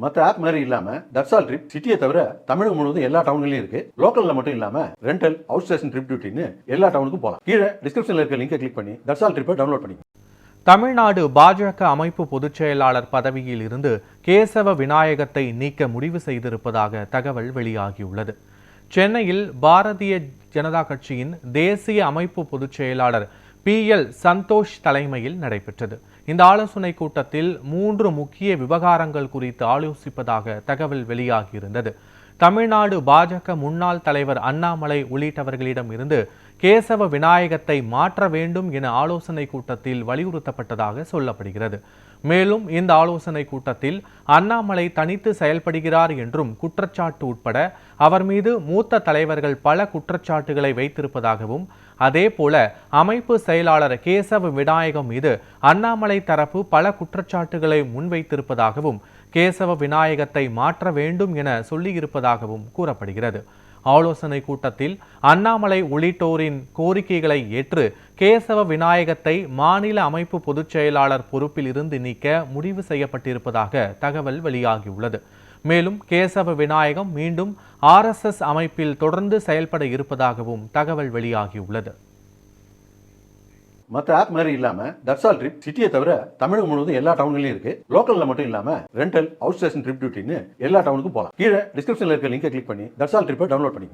மற்ற ஆப் மாதிரி இல்லாம தட்சால் ட்ரிப் சிட்டியை தவிர தமிழகம் முழுவதும் எல்லா டவுன்லயும் இருக்கு. லோக்கல்ல மட்டும் இல்லாம ரெண்டல், அவுட் ஸ்டேஷன் ட்ரிப் டியூட்டின்னு எல்லா டவுனுக்கும் போலாம். கீழே டிஸ்கிரிப்ஷன்ல இருக்க லிங்கை கிளிக் பண்ணி தட்சால் ட்ரிப்பை டவுன்லோட் பண்ணி. தமிழ்நாடு பாஜக அமைப்பு பொதுச் செயலாளர் பதவியில் இருந்து கேசவ விநாயகத்தை நீக்க முடிவு செய்திருப்பதாக தகவல் வெளியாகியுள்ளது. சென்னையில் பாரதிய ஜனதா கட்சியின் தேசிய அமைப்பு பொதுச் செயலாளர் PL சந்தோஷ் தலைமையில் நடைபெற்றது. இந்த ஆலோசனை கூட்டத்தில் 3 முக்கிய விவகாரங்கள் குறித்து ஆலோசிப்பதாக தகவல் வெளியாகியிருந்தது. தமிழ்நாடு பாஜக முன்னாள் தலைவர் அண்ணாமலை உள்ளிட்டவர்களிடம் இருந்து கேசவ விநாயகத்தை மாற்ற வேண்டும் என ஆலோசனை கூட்டத்தில் வலியுறுத்தப்பட்டதாக சொல்லப்படுகிறது. மேலும் இந்த ஆலோசனை கூட்டத்தில் அண்ணாமலை தனித்து செயல்படுகிறார் என்றும் குற்றச்சாட்டு உட்பட அவர் மீது மூத்த தலைவர்கள் பல குற்றச்சாட்டுகளை வைத்திருப்பதாகவும், அதேபோல அமைப்பு செயலாளர் கேசவ விநாயகம் மீது அண்ணாமலை தரப்பு பல குற்றச்சாட்டுகளை முன்வைத்திருப்பதாகவும், கேசவ விநாயகத்தை மாற்ற வேண்டும் என சொல்லியிருப்பதாகவும் கூறப்படுகிறது. ஆலோசனை கூட்டத்தில் அண்ணாமலை உள்ளிட்டோரின் கோரிக்கைகளை ஏற்று கேசவ விநாயகத்தை மாநில அமைப்பு பொதுச் செயலாளர் பொறுப்பில் இருந்து நீக்க முடிவு செய்யப்பட்டிருப்பதாக தகவல் வெளியாகியுள்ளது. மேலும் கேசவ விநாயகம் மீண்டும் RSS அமைப்பில் தொடர்ந்து செயல்பட இருப்பதாகவும் தகவல் வெளியாகியுள்ளது. மற்ற ஆப் மாதிரி இல்லாம தட்சால் ட்ரிப் சிட்டியை தவிர தமிழகம் முழுவதும் எல்லா டவுன்லயும் இருக்கு. லோக்கல்ல மட்டும் இல்லாம ரெண்டல், அவுட் ஸ்டேஷன் ட்ரிப் டியூட்டின்னு எல்லா டவுனுக்கும் போலாம். கீழே டிஸ்கிரிப்ஷன்ல இருக்க லிங்கை கிளிக் பண்ணி தட்சால் ட்ரிப்பை டவுன்லோட் பண்ணி.